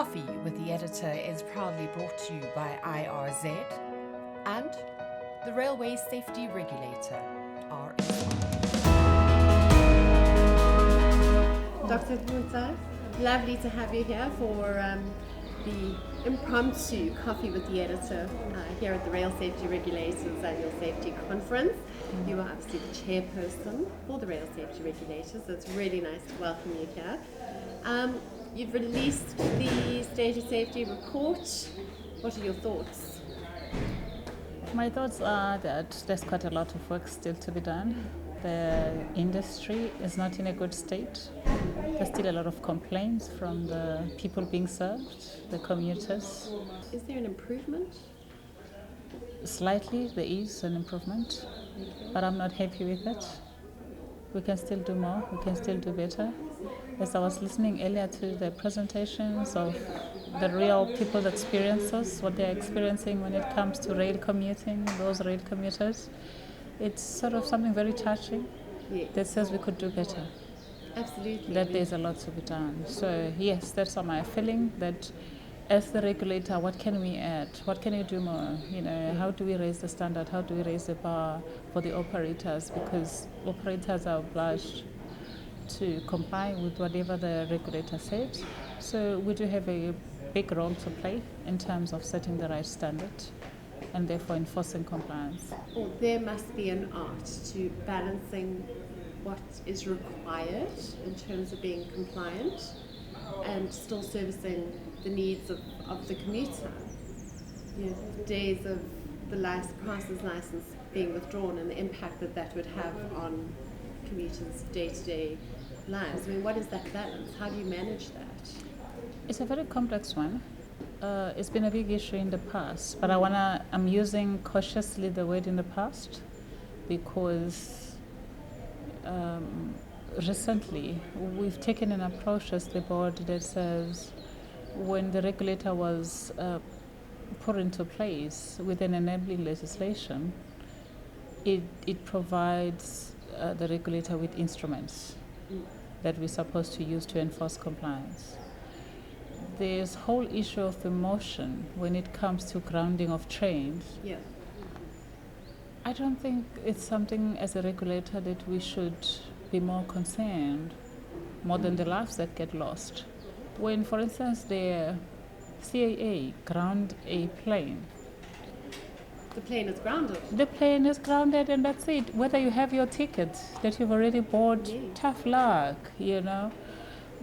Coffee with the Editor is proudly brought to you by IRZ and the Railway Safety Regulator, Informal. Dr. Qunta, lovely to have you here for the impromptu Coffee with the Editor here at the Rail Safety Regulators Annual Safety Conference. You are obviously the chairperson for the Rail Safety Regulators, so it's really nice to welcome you here. You've released the State of Safety report. What are your thoughts? My thoughts are that there's quite a lot of work still to be done. The industry is not in a good state. There's still a lot of complaints from the people being served, the commuters. Is there an improvement? Slightly, there is an improvement, but I'm not happy with it. We can still do more, we can still do better. As I was listening earlier to the presentations of the real people's experiences, what they're experiencing when it comes to rail commuting, those rail commuters, it's sort of something very touching that says we could do better. Absolutely. That there's a lot to be done. So yes, that's my feeling, that as the regulator, what can we add? What can you do more? How do we raise the standard? How do we raise the bar for the operators? Because operators are obliged to comply with whatever the regulator said. So we do have a big role to play in terms of setting the right standard and therefore enforcing compliance. Well, there must be an art to balancing what is required in terms of being compliant and still servicing the needs of the commuter. The days of the passer's license being withdrawn and the impact that would have on commuters' day-to-day lives. What is that balance? How do you manage that? It's a very complex one. It's been a big issue in the past, but I'm using cautiously the word in the past because recently we've taken an approach as the board that says when the regulator was put into place with an enabling legislation, it provides the regulator with instruments that we're supposed to use to enforce compliance. There's whole issue of emotion when it comes to grounding of trains. Yeah. I don't think it's something as a regulator that we should be more concerned, more than the lives that get lost. When, for instance, the CAA ground a plane, the plane is grounded. The plane is grounded and that's it. Whether you have your ticket that you've already bought, tough luck,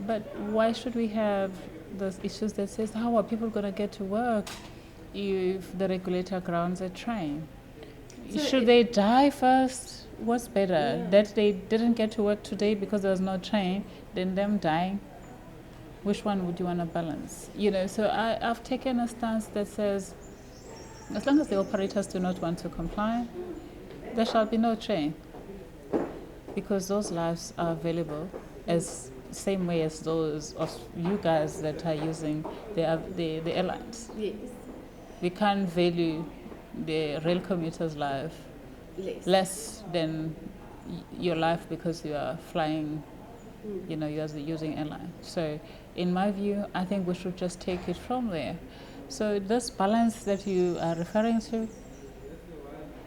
But why should we have those issues that says, how are people going to get to work if the regulator grounds a train? So should they die first? What's better? That they didn't get to work today because there was no train, than them dying? Which one would you want to balance? So I've taken a stance that says, as long as the operators do not want to comply, there shall be no train, because those lives are available as same way as those of you guys that are using the airlines. Yes. We can't value the rail commuter's life less than your life because you are flying, you are using airline. So in my view, I think we should just take it from there. So this balance that you are referring to,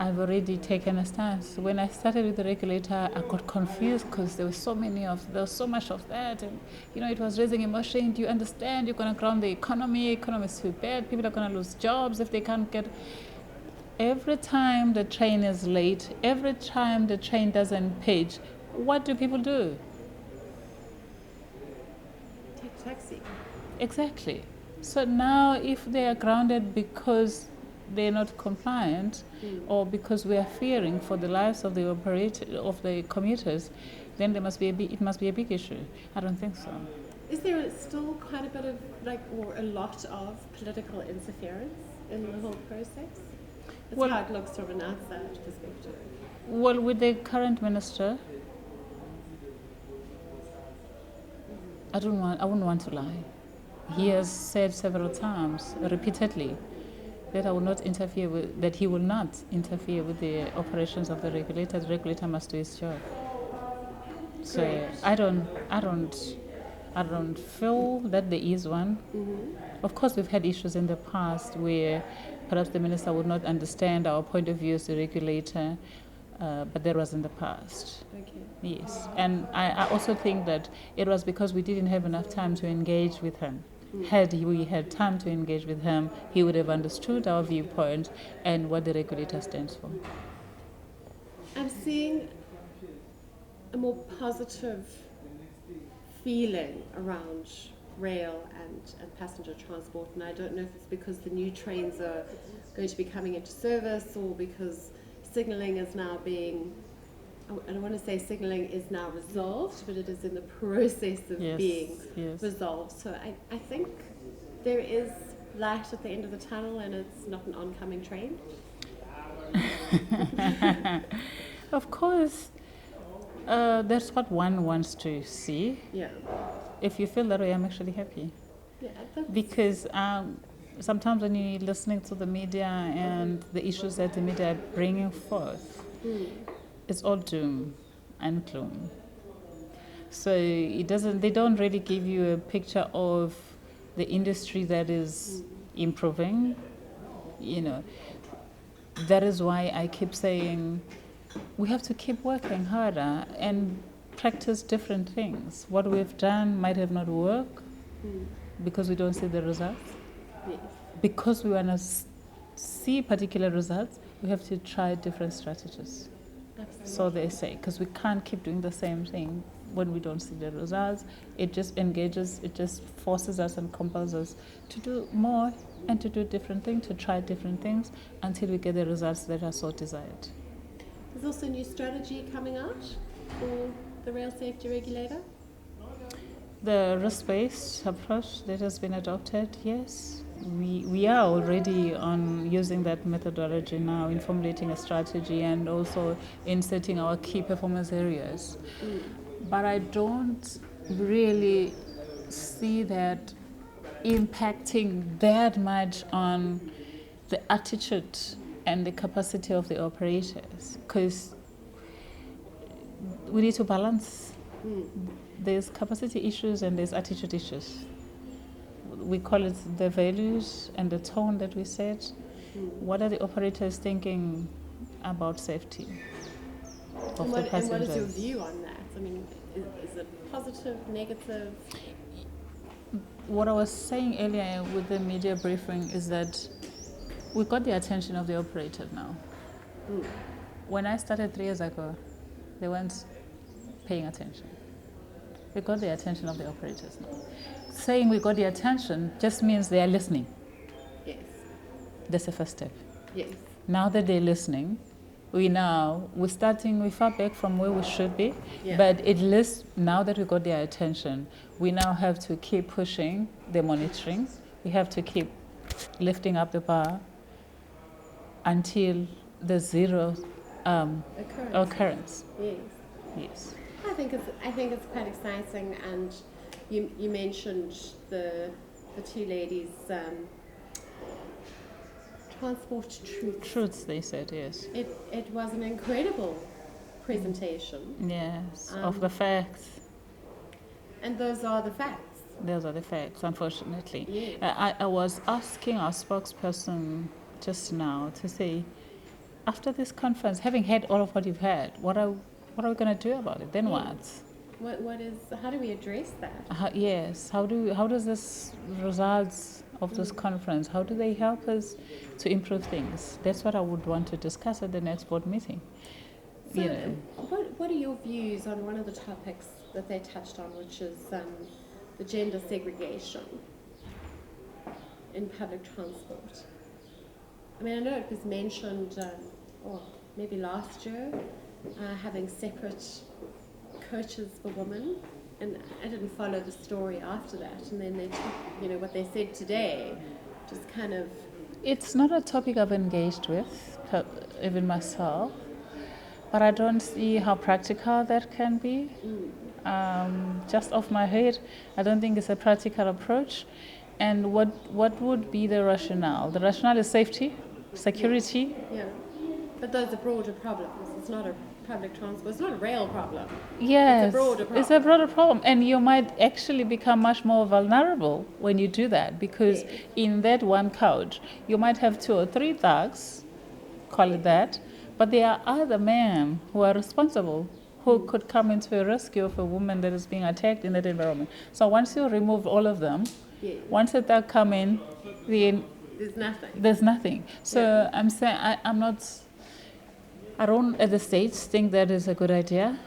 I've already taken a stance. When I started with the regulator, I got confused because there was so much of that, and it was raising emotion. Do you understand? You're going to ground the economy. Economy is too bad. People are going to lose jobs if they can't get. Every time the train is late, every time the train doesn't page, what do people do? Take a taxi. Exactly. So now if they are grounded because they're not compliant or because we are fearing for the lives of the commuters, then it must be a big issue. I don't think so. Is there still quite a bit of or a lot of political interference in the whole process? That's how it looks from an outside perspective. Well, with the current minister, I wouldn't want to lie. He has said several times, repeatedly, that he will not interfere with the operations of the regulator. The regulator must do his job. So I don't I don't feel that there is one. Of course, we've had issues in the past where perhaps the minister would not understand our point of view as the regulator, but that was in the past. Okay. Yes, and I also think that it was because we didn't have enough time to engage with him. Had we had time to engage with him, he would have understood our viewpoint and what the regulator stands for. I'm seeing a more positive feeling around rail and passenger transport, and I don't know if it's because the new trains are going to be coming into service or because signalling is now being, I don't want to say signalling is now resolved, but it is in the process of being resolved. So I think there is light at the end of the tunnel, and it's not an oncoming train. Of course, that's what one wants to see. Yeah. If you feel that way, I'm actually happy. Yeah. Because sometimes when you're listening to the media and the issues that the media are bringing forth, it's all doom and gloom. So they don't really give you a picture of the industry that is improving. That is why I keep saying we have to keep working harder and practice different things. What we've done might have not worked because we don't see the results. Yes. Because we want to see particular results, we have to try different strategies. Absolutely. So they say, because we can't keep doing the same thing when we don't see the results. It just engages, it just forces us and compels us to do more and to do different things, to try different things until we get the results that are so desired. There's also a new strategy coming out for the Rail Safety Regulator. The Restbased approach that has been adopted, yes. We are already on using that methodology now in formulating a strategy and also in setting our key performance areas. But I don't really see that impacting that much on the attitude and the capacity of the operators, because we need to balance. There's capacity issues and there's attitude issues. We call it the values and the tone that we set. What are the operators thinking about safety of the passengers? And what is your view on that? I mean, is it positive, negative? What I was saying earlier with the media briefing is that we got the attention of the operators now. When I started 3 years ago, they weren't paying attention. We got the attention of the operators now. Saying we got the attention just means they are listening. Yes. That's the first step. Yes. Now that they're listening, we're far back from where we should be, Yeah. but at least now that we got their attention, we now have to keep pushing the monitoring. We have to keep lifting up the bar until the zero occurrence. Yes. Yes. I think it's quite exciting, and you mentioned the two ladies' transport truths. Truths, they said, yes. It was an incredible presentation. Yes, of the facts. And those are the facts. Those are the facts, unfortunately. Yes. I was asking our spokesperson just now to say, after this conference, having had all of what you've had, what are we going to do about it? Then what? How do we address that? How does this results of this conference, how do they help us to improve things? That's what I would want to discuss at the next board meeting. So what are your views on one of the topics that they touched on, which is the gender segregation in public transport? I mean, I know it was mentioned, maybe last year, having separate coaches for women, and I didn't follow the story after that. And then they took, what they said today, just kind of. It's not a topic I've engaged with, even myself, but I don't see how practical that can be. Just off my head, I don't think it's a practical approach. And what would be the rationale? The rationale is safety, security. Yeah, but those are broader problems. It's not a public transport. It's not a rail problem. Yes, It's a broader problem. it's a broader problem, and you might actually become much more vulnerable when you do that, because Yes. in that one couch, you might have 2 or 3 thugs, call it that, but there are other men who are responsible, who could come into a rescue of a woman that is being attacked in that environment. So once you remove all of them, Yes. once a thug come in, then There's nothing. there's nothing. So Yeah. I'm saying I don't at this stage think that is a good idea.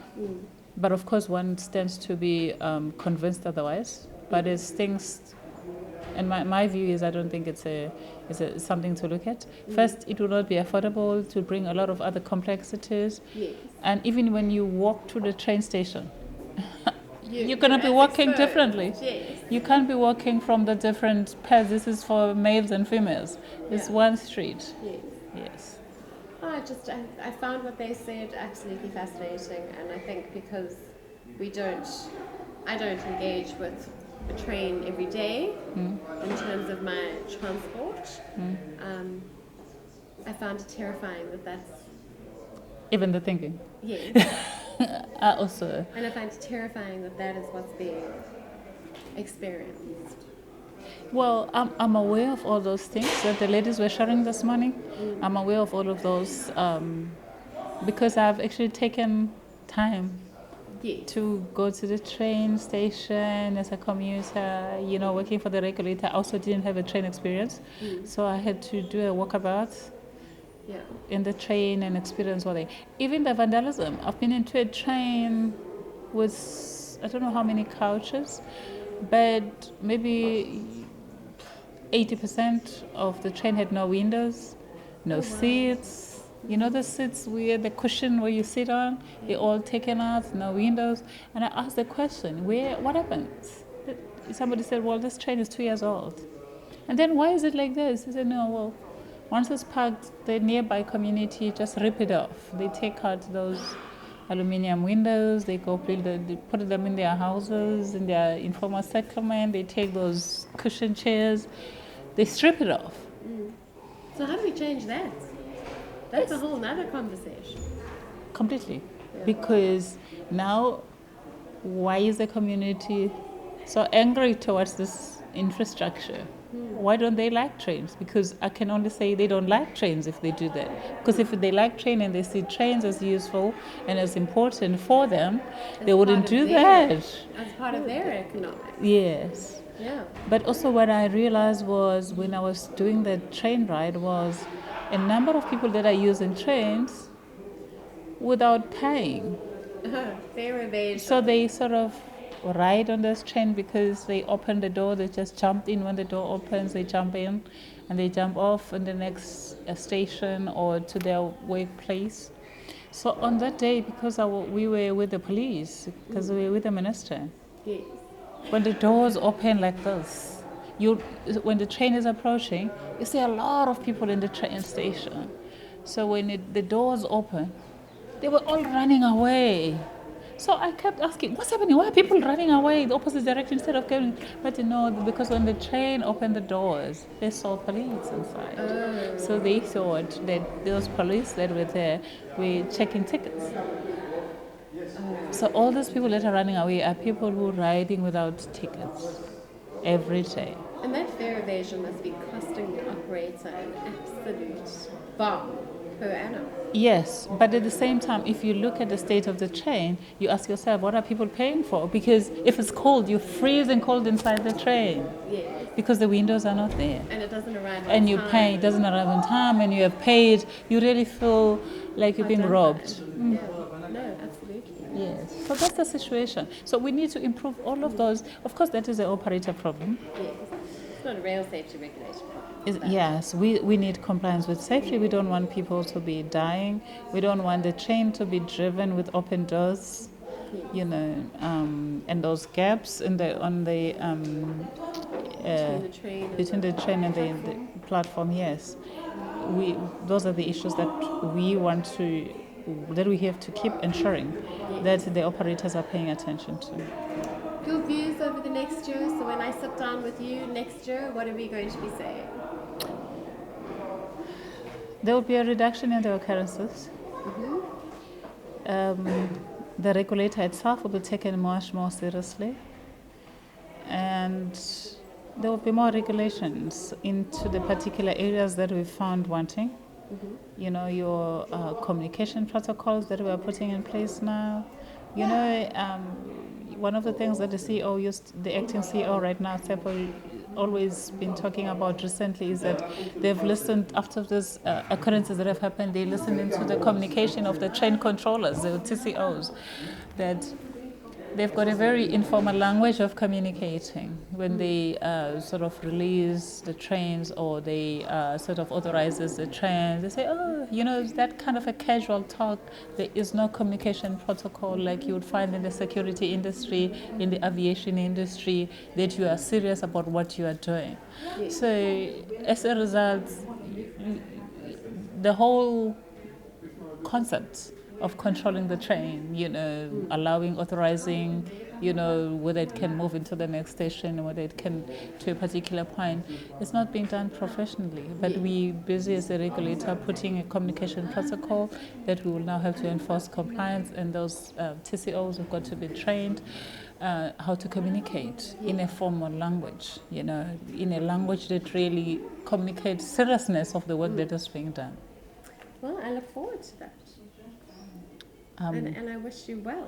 But of course, one stands to be convinced otherwise. But as things, and my view is, I don't think it's something to look at. First, it will not be affordable, to bring a lot of other complexities. Yes. And even when you walk to the train station, you're going to be as walking exposed. differently. Yes. You can't be walking from the different paths. This is for males and females. It's Yeah. one street. Yes. Yes. I found what they said absolutely fascinating, and I think because I don't engage with a train every day in terms of my transport. I found it terrifying that that's Even the thinking. yes, I also. and I find it terrifying that that is what's being experienced. Well, I'm aware of all those things that the ladies were sharing this morning. I'm aware of all of those because I've actually taken time Yes. to go to the train station as a commuter. You know, working for the regulator, I also didn't have a train experience. So I had to do a walkabout Yeah. in the train and experience all that. Even the vandalism. I've been into a train with, I don't know how many couches, but maybe 80% of the train had no windows, no seats. You know the seats where the cushion where you sit on, they're all taken out, no windows. And I asked the question, what happens? Somebody said, well, this train is 2 years old. And then why is it like this? He said, no, well, once it's parked, the nearby community just rip it off. They take out those aluminium windows, they they put them in their houses, in their informal settlement, they take those cushion chairs, they strip it off. So how do we change that? That's a whole nother conversation. Completely. Because now, why is the community so angry towards this infrastructure? Why don't they like trains? Because I can only say they don't like trains if they do that. Because if they like train and they see trains as useful and as important for them, they wouldn't do that. As part of their economics. Yes. Yeah. But also what I realized was when I was doing the train ride was a number of people that are using trains without paying. Fair evasion. So they sort of ride on this train because they open the door, they just jump in when the door opens, they jump in and they jump off in the next station or to their workplace. So on that day, because we were with the police, because we were with the minister, Yes. when the doors open like this, when the train is approaching, you see a lot of people in the train station. So when the doors open, they were all running away. So I kept asking, what's happening? Why are people running away the opposite direction instead of going? But you know, because when the train opened the doors, they saw police inside. So they thought that those police that were there were checking tickets. So all those people that are running away are people who are riding without tickets every day. And that fare evasion must be costing the operator an absolute bomb per annum. Yes, but at the same time, if you look at the state of the train, you ask yourself, what are people paying for? Because if it's cold, you're freezing cold inside the train Yes. because the windows are not there. And it doesn't arrive on And you time. pay, it doesn't arrive on time, and you have paid, you really feel like you're being robbed. Yeah. No, absolutely. Yes, so that's the situation. So we need to improve all of those. Of course, that is an operator problem. Yes. It's not a rail safety regulator problem. Yes, we need compliance with safety. We don't want people to be dying. We don't want the train to be driven with open doors, you know, and those gaps between the train and the platform. Yes, those are the issues that we have to keep ensuring that the operators are paying attention to. Your views over the next year, so when I sit down with you next year, what are we going to be saying? There will be a reduction in the occurrences. the regulator itself will be taken much more seriously, and there will be more regulations into the particular areas that we found wanting. You know, your communication protocols that we are putting in place now. You know, one of the things that the CEO the acting CEO right now, Seppo, always been talking about recently is that they've listened after these occurrences that have happened. They listened into the communication of the train controllers, the TCOs, that they've got a very informal language of communicating when they sort of release the trains or they sort of authorizes the trains. They say, oh, you know, that kind of a casual talk. There is no communication protocol like you would find in the security industry, in the aviation industry, that you are serious about what you are doing. Yes. So as a result, the whole concept of controlling the train, you know, allowing, authorizing, you know, whether it can move into the next station, whether it can to a particular point, it's not being done professionally. But we busy as a regulator putting a communication protocol that we will now have to enforce compliance, and those TCOs have got to be trained how to communicate in a formal language, you know, in a language that really communicates seriousness of the work that is being done. Well, I look forward to that. And I wish you well.